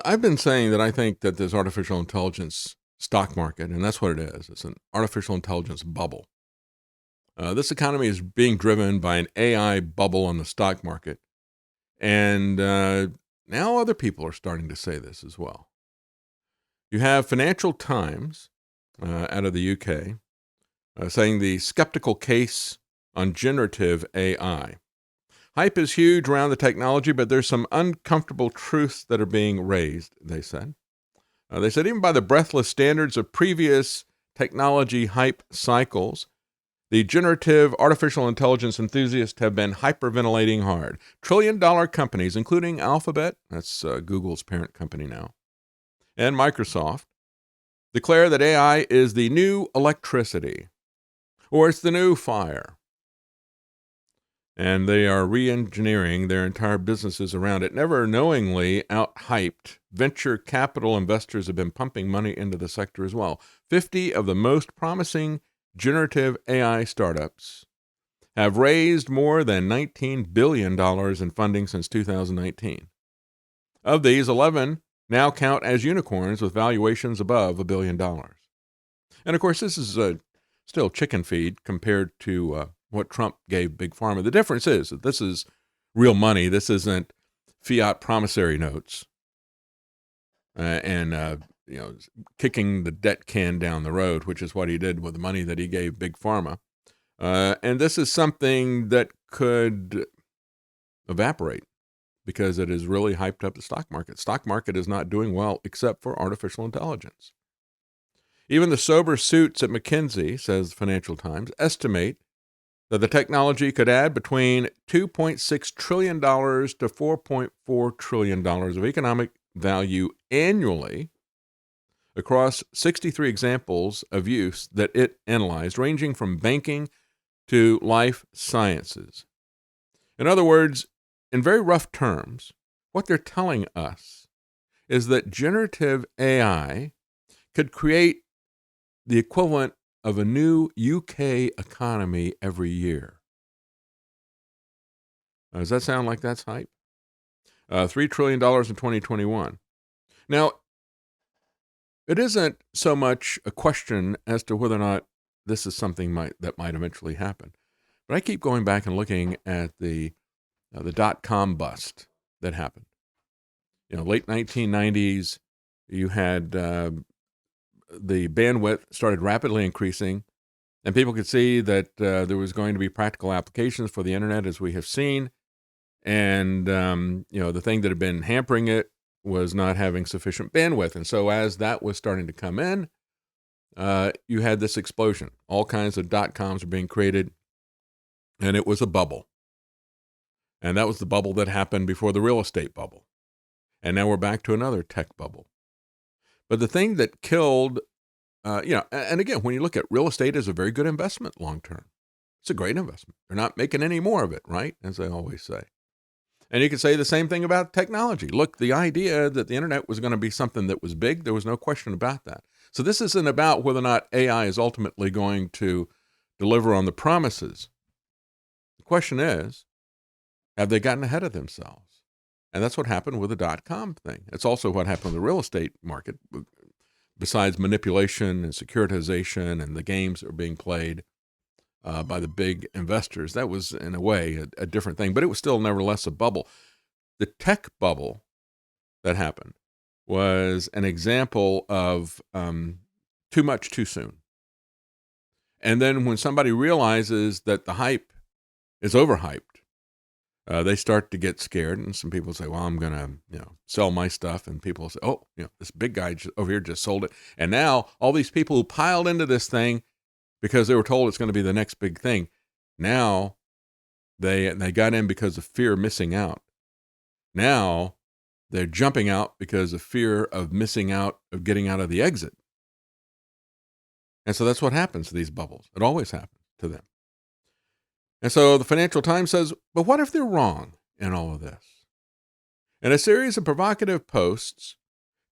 I've been saying that I think that this artificial intelligence stock market, and that's what it is. It's an artificial intelligence bubble. This economy is being driven by an AI bubble on the stock market. And now other people are starting to say this as well. You have Financial Times out of the UK saying the skeptical case on generative AI. Hype is huge around the technology, but there's some uncomfortable truths that are being raised, they said. They said even by the breathless standards of previous technology hype cycles, the generative artificial intelligence enthusiasts have been hyperventilating hard. Trillion-dollar companies, including Alphabet, that's Google's parent company now, and Microsoft, declare that AI is the new electricity, or it's the new fire. And they are re-engineering their entire businesses around it. Never knowingly out-hyped, venture capital investors have been pumping money into the sector as well. 50 of the most promising generative AI startups have raised more than $19 billion in funding since 2019. Of these, 11 now count as unicorns with valuations above $1 billion. And of course, this is still chicken feed compared to what Trump gave Big Pharma. The difference is that this is real money. This isn't fiat promissory notes and kicking the debt can down the road, which is what he did with the money that he gave Big Pharma. And this is something that could evaporate because it has really hyped up the stock market. Stock market is not doing well except for artificial intelligence. Even the sober suits at McKinsey, says the Financial Times, estimate that the technology could add between $2.6 trillion to $4.4 trillion of economic value annually across 63 examples of use that it analyzed, ranging from banking to life sciences. In other words, in very rough terms, what they're telling us is that generative AI could create the equivalent of a new UK economy every year. Does that sound like that's hype? $3 trillion in 2021. Now, it isn't so much a question as to whether or not this is something that might eventually happen. But I keep going back and looking at the dot-com bust that happened. Late 1990s, you had the bandwidth started rapidly increasing, and people could see that there was going to be practical applications for the internet, as we have seen. And, the thing that had been hampering it was not having sufficient bandwidth. And so as that was starting to come in, you had this explosion. All kinds of dot-coms were being created, and it was a bubble. And that was the bubble that happened before the real estate bubble. And now we're back to another tech bubble. But the thing that killed, and again, when you look at real estate as a very good investment long-term, it's a great investment. They're not making any more of it, right? As they always say. And you could say the same thing about technology. Look, the idea that the internet was going to be something that was big, there was no question about that. So this isn't about whether or not AI is ultimately going to deliver on the promises. The question is, have they gotten ahead of themselves? And that's what happened with the dot-com thing. It's also what happened with the real estate market, besides manipulation and securitization and the games that were being played by the big investors. That was, in a way, a different thing, but it was still nevertheless a bubble. The tech bubble that happened was an example of too much too soon. And then when somebody realizes that the hype is overhyped, they start to get scared, and some people say, well, I'm going to, sell my stuff. And people say, oh, this big guy over here just sold it. And now all these people who piled into this thing because they were told it's going to be the next big thing, now they got in because of fear of missing out. Now they're jumping out because of fear of missing out, of getting out of the exit. And so that's what happens to these bubbles. It always happens to them. And so the Financial Times says, but what if they're wrong in all of this? In a series of provocative posts,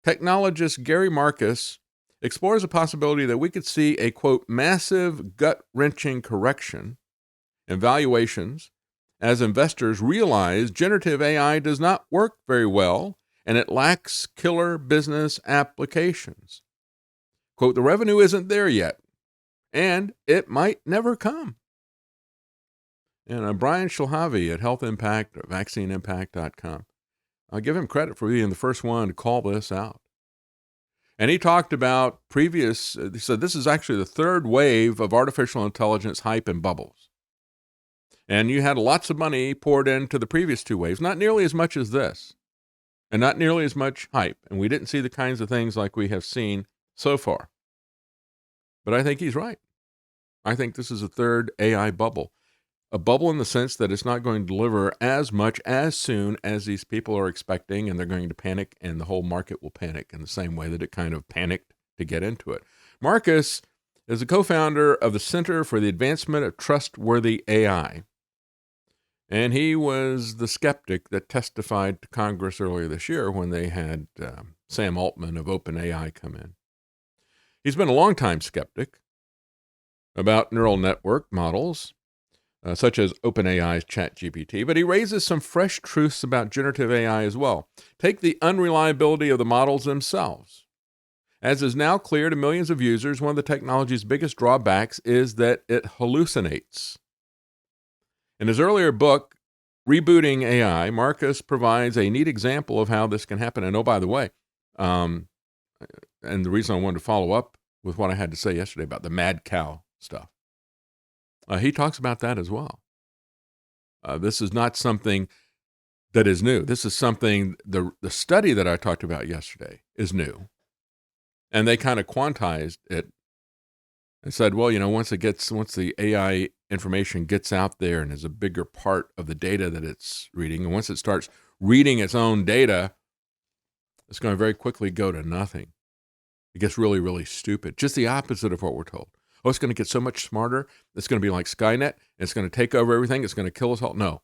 technologist Gary Marcus explores the possibility that we could see a, quote, massive gut-wrenching correction in valuations as investors realize generative AI does not work very well and it lacks killer business applications. Quote, the revenue isn't there yet, and it might never come. And Brian Shilhavi at Health Impact, vaccineimpact.com. I'll give him credit for being the first one to call this out. And he talked about he said this is actually the third wave of artificial intelligence hype and bubbles. And you had lots of money poured into the previous two waves, not nearly as much as this, and not nearly as much hype. And we didn't see the kinds of things like we have seen so far. But I think he's right. I think this is a third AI bubble. A bubble in the sense that it's not going to deliver as much as soon as these people are expecting, and they're going to panic, and the whole market will panic in the same way that it kind of panicked to get into it. Marcus is the co-founder of the Center for the Advancement of Trustworthy AI, and he was the skeptic that testified to Congress earlier this year when they had Sam Altman of OpenAI come in. He's been a longtime skeptic about neural network models, such as OpenAI's ChatGPT, but he raises some fresh truths about generative AI as well. Take the unreliability of the models themselves. As is now clear to millions of users, one of the technology's biggest drawbacks is that it hallucinates. In his earlier book, Rebooting AI, Marcus provides a neat example of how this can happen. And oh, by the way, and the reason I wanted to follow up with what I had to say yesterday about the mad cow stuff, he talks about that as well. This is not something that is new. This is something, the study that I talked about yesterday is new. And they kind of quantized it and said, well, once the AI information gets out there and is a bigger part of the data that it's reading, and once it starts reading its own data, it's going to very quickly go to nothing. It gets really, really stupid. Just the opposite of what we're told. Oh, it's going to get so much smarter. It's going to be like Skynet. It's going to take over everything. It's going to kill us all. No.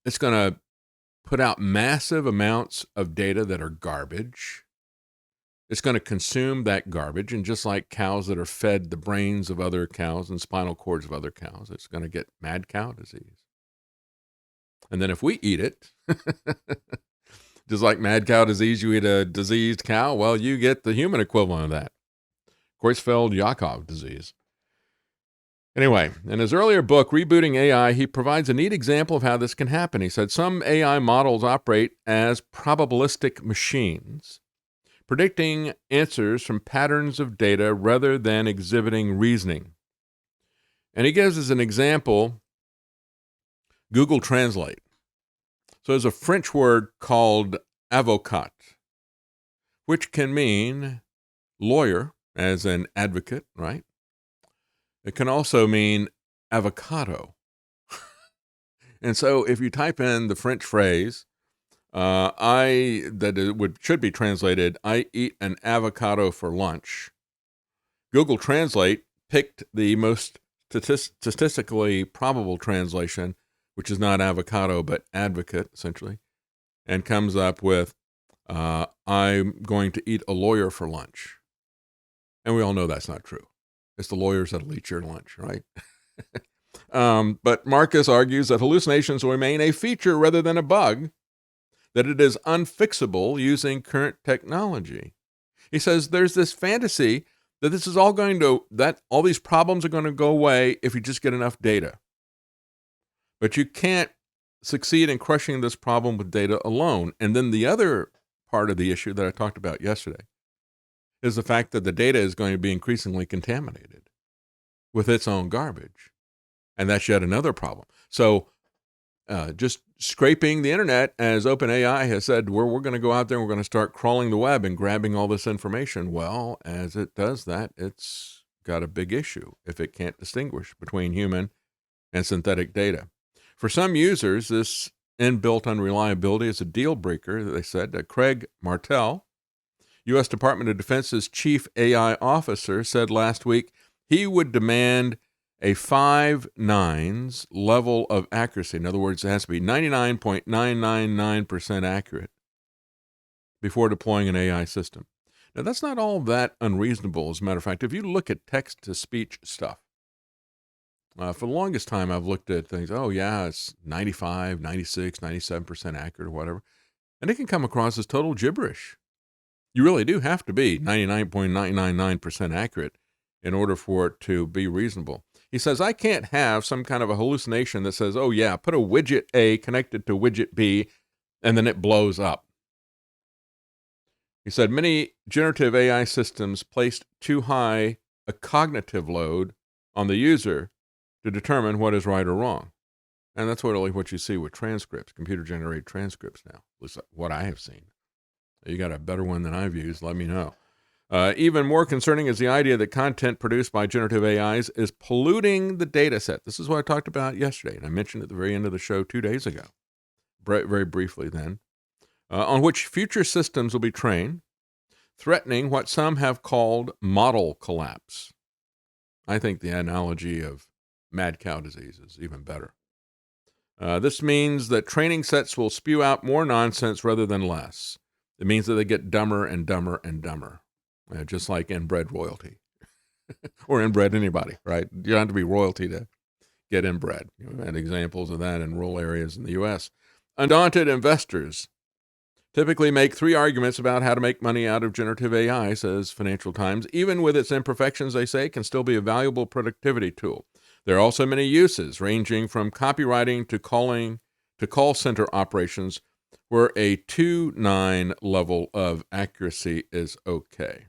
It's going to put out massive amounts of data that are garbage. It's going to consume that garbage. And just like cows that are fed the brains of other cows and spinal cords of other cows, it's going to get mad cow disease. And then if we eat it, just like mad cow disease, you eat a diseased cow, well, you get the human equivalent of that. Creutzfeldt-Jakob disease. Anyway, in his earlier book, Rebooting AI, he provides a neat example of how this can happen. He said, some AI models operate as probabilistic machines, predicting answers from patterns of data rather than exhibiting reasoning. And he gives as an example Google Translate. So there's a French word called avocat, which can mean lawyer, as an advocate, right? It can also mean avocado. And so if you type in the French phrase, should be translated, I eat an avocado for lunch, Google Translate picked the most statistically probable translation, which is not avocado, but advocate, essentially, and comes up with, I'm going to eat a lawyer for lunch. And we all know that's not true. It's the lawyers that'll eat your lunch, right? But Marcus argues that hallucinations will remain a feature rather than a bug, that it is unfixable using current technology. He says there's this fantasy that all these problems are going to go away if you just get enough data. But you can't succeed in crushing this problem with data alone. And then the other part of the issue that I talked about yesterday is the fact that the data is going to be increasingly contaminated with its own garbage. And that's yet another problem. So just scraping the internet, as OpenAI has said, we're going to go out there and we're going to start crawling the web and grabbing all this information. Well, as it does that, it's got a big issue if it can't distinguish between human and synthetic data. For some users, this inbuilt unreliability is a deal breaker, they said. Craig Martell, U.S. Department of Defense's chief AI officer, said last week he would demand a 5 nines level of accuracy. In other words, it has to be 99.999% accurate before deploying an AI system. Now, that's not all that unreasonable. As a matter of fact, if you look at text-to-speech stuff, for the longest time, I've looked at things, it's 95, 96, 97% accurate or whatever. And it can come across as total gibberish. You really do have to be 99.999% accurate in order for it to be reasonable. He says, I can't have some kind of a hallucination that says, oh yeah, put a widget A connected to widget B, and then it blows up. He said, many generative AI systems placed too high a cognitive load on the user to determine what is right or wrong. And that's really what you see with transcripts, computer-generated transcripts now, at least what I have seen. You got a better one than I've used, let me know. Even more concerning is the idea that content produced by generative AIs is polluting the data set. This is what I talked about yesterday, and I mentioned at the very end of the show 2 days ago, very briefly then, on which future systems will be trained, threatening what some have called model collapse. I think the analogy of mad cow disease is even better. This means that training sets will spew out more nonsense rather than less. It means that they get dumber and dumber and dumber, just like inbred royalty or inbred anybody, right? You don't have to be royalty to get inbred. We've had examples of that in rural areas in the U.S. Undaunted investors typically make 3 arguments about how to make money out of generative AI, says Financial Times. Even with its imperfections, they say, it can still be a valuable productivity tool. There are also many uses, ranging from copywriting to call center operations, where a 2.9 level of accuracy is okay.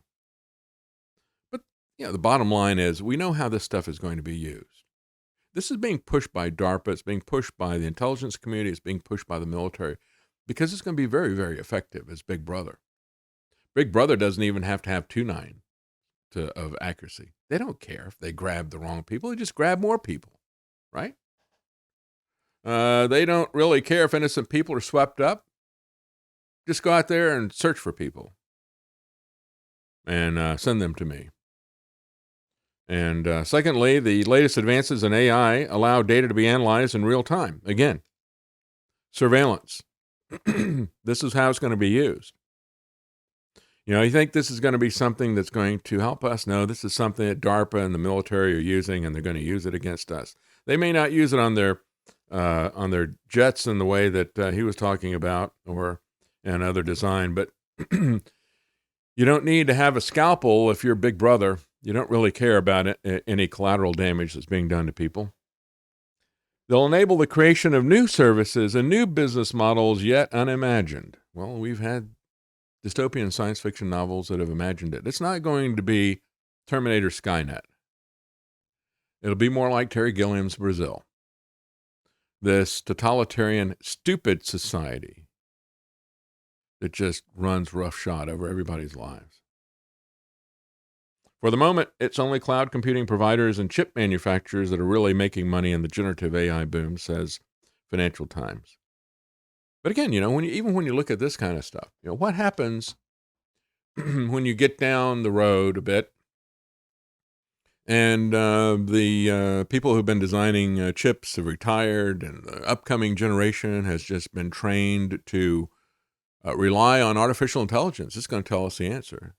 But the bottom line is we know how this stuff is going to be used. This is being pushed by DARPA. It's being pushed by the intelligence community. It's being pushed by the military because it's going to be very, very effective as Big Brother. Big Brother doesn't even have to have 2.9 of accuracy. They don't care if they grab the wrong people. They just grab more people, right? They don't really care if innocent people are swept up. Just go out there and search for people and send them to me. And secondly, the latest advances in AI allow data to be analyzed in real time. Again, surveillance. This is how it's going to be used. You think this is going to be something that's going to help us? No, this is something that DARPA and the military are using, and they're going to use it against us. They may not use it on their jets in the way that he was talking about, or another design, but you don't need to have a scalpel if you're Big Brother. You don't really care about any collateral damage that's being done to people. They'll enable the creation of new services and new business models yet unimagined. Well, we've had dystopian science fiction novels that have imagined it. It's not going to be Terminator Skynet. It'll be more like Terry Gilliam's Brazil. This totalitarian, stupid society that just runs roughshod over everybody's lives. For the moment, it's only cloud computing providers and chip manufacturers that are really making money in the generative AI boom, says Financial Times. But again, when you look at this kind of stuff, what happens when you get down the road a bit and the people who've been designing chips have retired and the upcoming generation has just been trained to rely on artificial intelligence? It's going to tell us the answer.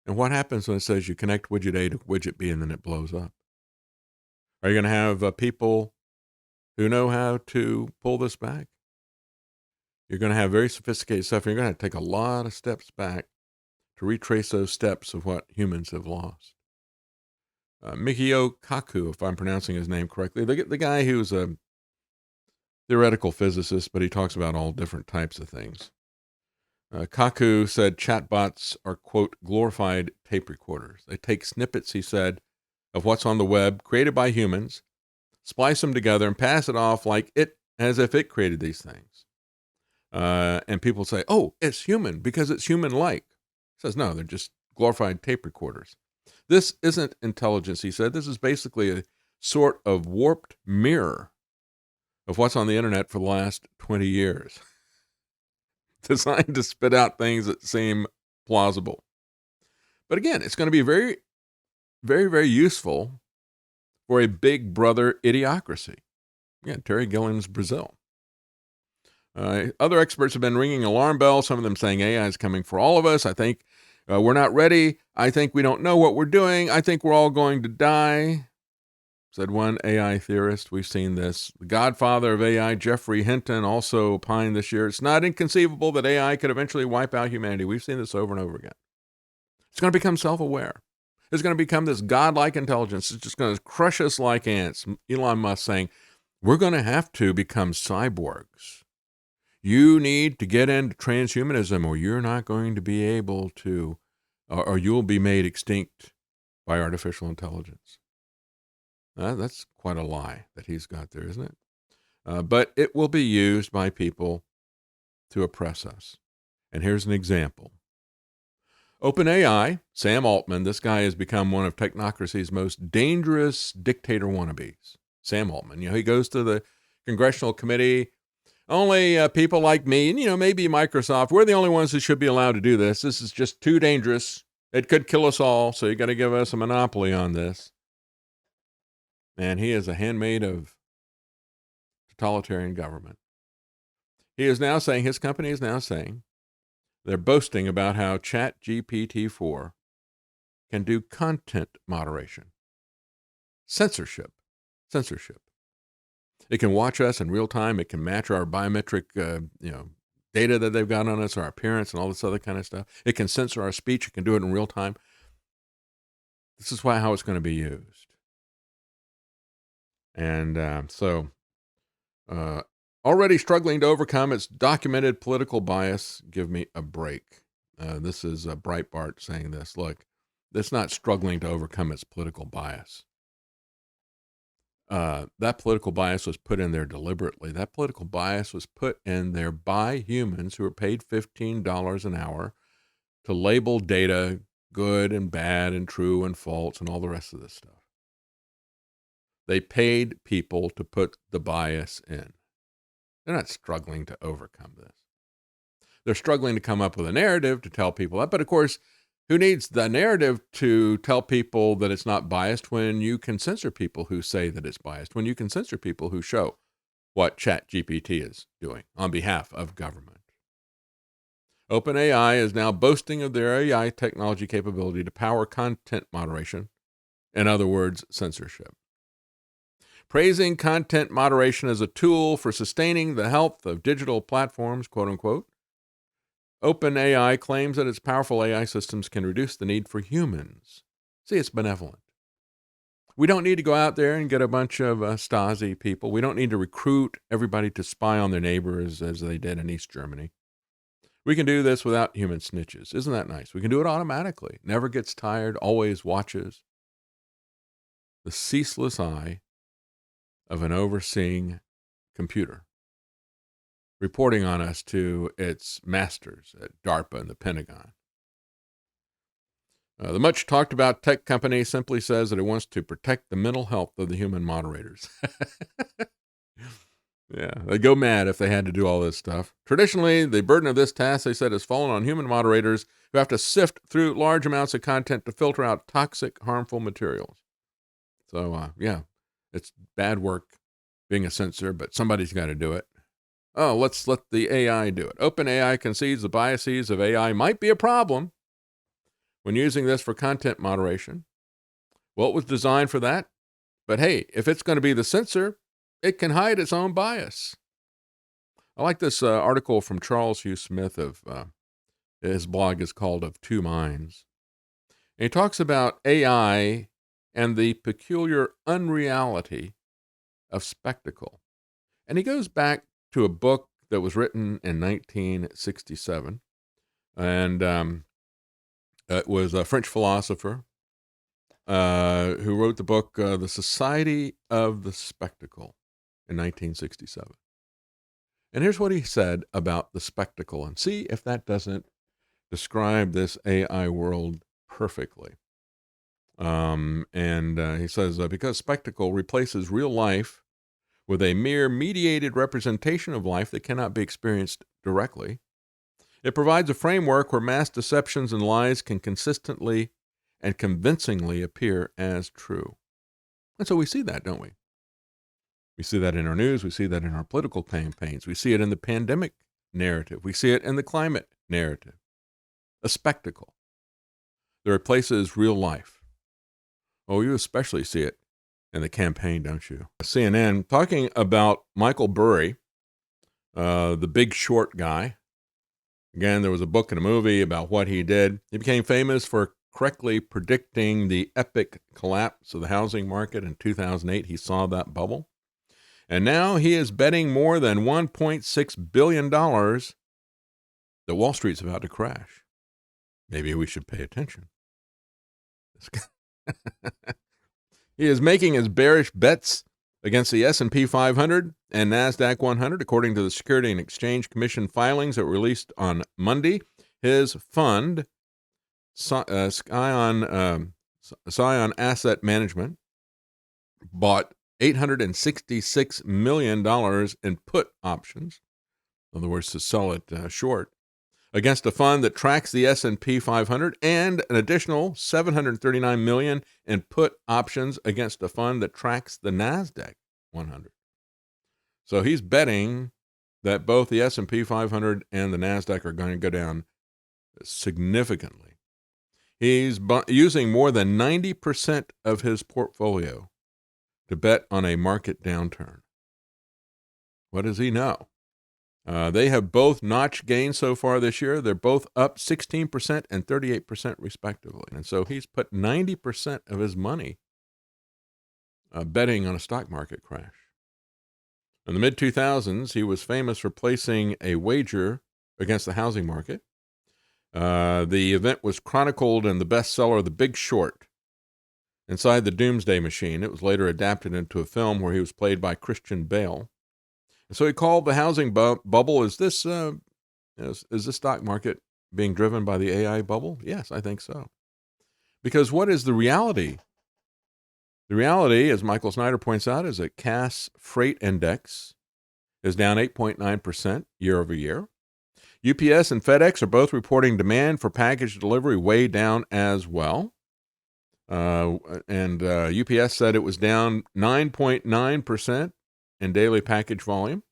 And what happens when it says you connect widget A to widget B and then it blows up? Are you going to have people who know how to pull this back? You're going to have very sophisticated stuff. And you're going to take a lot of steps back to retrace those steps of what humans have lost. Mikio Kaku, if I'm pronouncing his name correctly, the guy who's a theoretical physicist, but he talks about all different types of things. Kaku said chatbots are, quote, glorified tape recorders. They take snippets, he said, of what's on the web created by humans, splice them together, and pass it off as if it created these things. And people say, oh, it's human because it's human-like. He says, no, they're just glorified tape recorders. This isn't intelligence, he said. This is basically a sort of warped mirror of what's on the internet for the last 20 years. Designed to spit out things that seem plausible. But again, it's going to be very, very, very useful for a Big Brother idiocracy. Again, Terry Gilliam's Brazil. Other experts have been ringing alarm bells, some of them saying AI is coming for all of us. I think we're not ready. I think we don't know what we're doing. I think we're all going to die. said one AI theorist. We've seen this. The godfather of AI, Jeffrey Hinton, also opined this year, it's not inconceivable that AI could eventually wipe out humanity. We've seen this over and over again. It's going to become self-aware. It's going to become this godlike intelligence. It's just going to crush us like ants. Elon Musk saying, we're going to have to become cyborgs. You need to get into transhumanism or you're not going to be able to, or you'll be made extinct by artificial intelligence. That's quite a lie that he's got there, isn't it? But it will be used by people to oppress us. And here's an example. OpenAI, Sam Altman, this guy has become one of technocracy's most dangerous dictator wannabes. Sam Altman, he goes to the congressional committee. Only people like me and, maybe Microsoft, we're the only ones who should be allowed to do this. This is just too dangerous. It could kill us all, so you got to give us a monopoly on this. And he is a handmaid of totalitarian government. He is now saying, his company is now saying, they're boasting about how ChatGPT-4 can do content moderation. Censorship. It can watch us in real time. It can match our biometric, data that they've got on us, our appearance, and all this other kind of stuff. It can censor our speech. It can do it in real time. This is how it's going to be used. And already struggling to overcome its documented political bias. Give me a break. This is Breitbart saying this. Look, it's not struggling to overcome its political bias. That political bias was put in there deliberately. That political bias was put in there by humans who are paid $15 an hour to label data good and bad and true and false and all the rest of this stuff. They paid people to put the bias in. They're not struggling to overcome this. They're struggling to come up with a narrative to tell people that. But of course, who needs the narrative to tell people that it's not biased when you can censor people who say that it's biased, when you can censor people who show what ChatGPT is doing on behalf of government? OpenAI is now boasting of their AI technology capability to power content moderation. In other words, censorship. Praising content moderation as a tool for sustaining the health of digital platforms, quote unquote, OpenAI claims that its powerful AI systems can reduce the need for humans. See, it's benevolent. We don't need to go out there and get a bunch of Stasi people. We don't need to recruit everybody to spy on their neighbors as they did in East Germany. We can do this without human snitches. Isn't that nice? We can do it automatically. Never gets tired, always watches. The ceaseless eye of an overseeing computer, reporting on us to its masters at DARPA and the Pentagon. The much talked about tech company simply says that it wants to protect the mental health of the human moderators. Yeah, they'd go mad if they had to do all this stuff. Traditionally, the burden of this task, they said, has fallen on human moderators who have to sift through large amounts of content to filter out toxic, harmful materials. So, it's bad work being a censor, but somebody's got to do it. Oh, let's let the AI do it. OpenAI concedes the biases of AI might be a problem when using this for content moderation. Well, it was designed for that. But hey, if it's going to be the censor, it can hide its own bias. I like this article from Charles Hugh Smith of his blog is called Of Two Minds. And he talks about AI and the peculiar unreality of spectacle. And he goes back to a book that was written in 1967. And it was a French philosopher who wrote the book, The Society of the Spectacle, in 1967. And here's what he said about the spectacle, and see if that doesn't describe this AI world perfectly. He says, because spectacle replaces real life with a mere mediated representation of life that cannot be experienced directly, it provides a framework where mass deceptions and lies can consistently and convincingly appear as true. And so we see that, don't we? We see that in our news. We see that in our political campaigns. We see it in the pandemic narrative. We see it in the climate narrative. A spectacle that replaces real life. Oh, you especially see it and the campaign, don't you? CNN talking about Michael Burry, the Big Short guy. Again, there was a book and a movie about what he did. He became famous for correctly predicting the epic collapse of the housing market in 2008. He saw that bubble. And now he is betting more than $1.6 billion that Wall Street's about to crash. Maybe we should pay attention. He is making his bearish bets against the S&P 500 and NASDAQ 100, according to the Security and Exchange Commission filings that were released on Monday. His fund, Scion Asset Management, bought $866 million in put options, in other words, to sell it short, against a fund that tracks the S&P 500, and an additional $739 million in put options against a fund that tracks the NASDAQ 100. So he's betting that both the S&P 500 and the NASDAQ are going to go down significantly. He's using more than 90% of his portfolio to bet on a market downturn. What does he know? They have both notched gains so far this year. They're both up 16% and 38% respectively. And so he's put 90% of his money betting on a stock market crash. In the mid-2000s, he was famous for placing a wager against the housing market. The event was chronicled in the bestseller The Big Short, Inside the Doomsday Machine. It was later adapted into a film where he was played by Christian Bale. And so he called the housing bubble, is this stock market being driven by the AI bubble? Yes, I think so. Because what is the reality? The reality, as Michael Snyder points out, is that Cass Freight Index is down 8.9% year over year. UPS and FedEx are both reporting demand for package delivery way down as well. UPS said it was down 9.9% in daily package volume.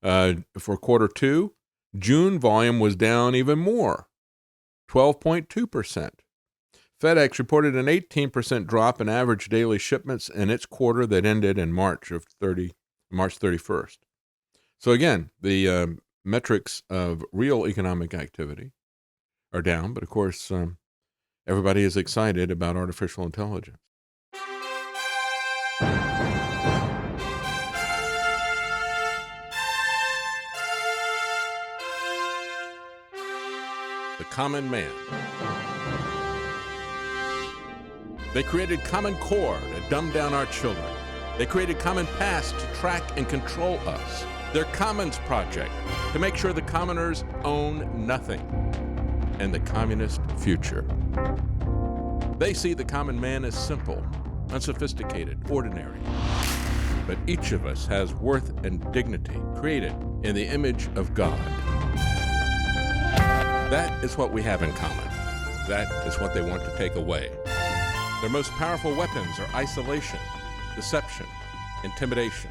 For quarter two, June volume was down even more, 12.2%. FedEx reported an 18% drop in average daily shipments in its quarter that ended in March 31st. So again, the metrics of real economic activity are down, but of course, everybody is excited about artificial intelligence. The common man. They created Common Core to dumb down our children. They created Common Pass to track and control us. Their Commons Project to make sure the commoners own nothing. And the communist future. They see the common man as simple, unsophisticated, ordinary. But each of us has worth and dignity, created in the image of God. That is what we have in common. That is what they want to take away. Their most powerful weapons are isolation, deception, intimidation.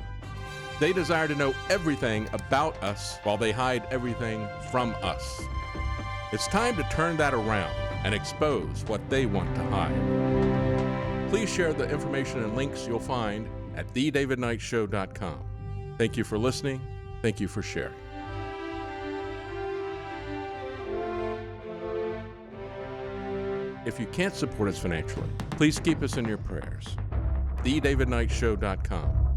They desire to know everything about us while they hide everything from us. It's time to turn that around and expose what they want to hide. Please share the information and links you'll find at thedavidknightshow.com. Thank you for listening. Thank you for sharing. If you can't support us financially, please keep us in your prayers. thedavidknightshow.com.